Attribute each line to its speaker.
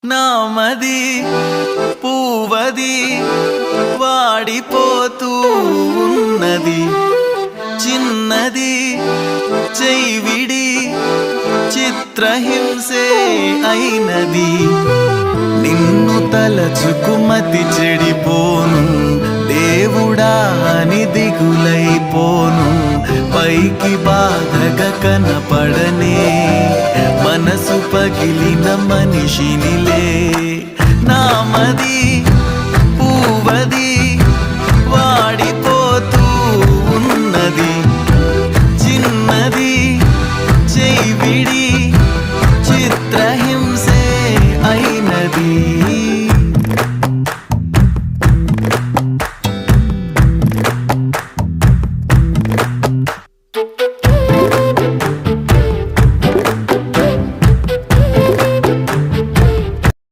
Speaker 1: నామది పూవది వాడిపోతూ ఉన్నది, చిన్నది చైవిడి చిత్రహింసే అయినది. నిన్ను తలచుకుమతి చెడిపోను, దేవుడా అని దిగులైపోను. పైకి బాధగా కనపడనే మనసు పగిలిన మనిషినిలే. నామది పూవది వాడిపోతూ ఉన్నది, చిన్నది చైవిడి చిత్రహింసే అయినది.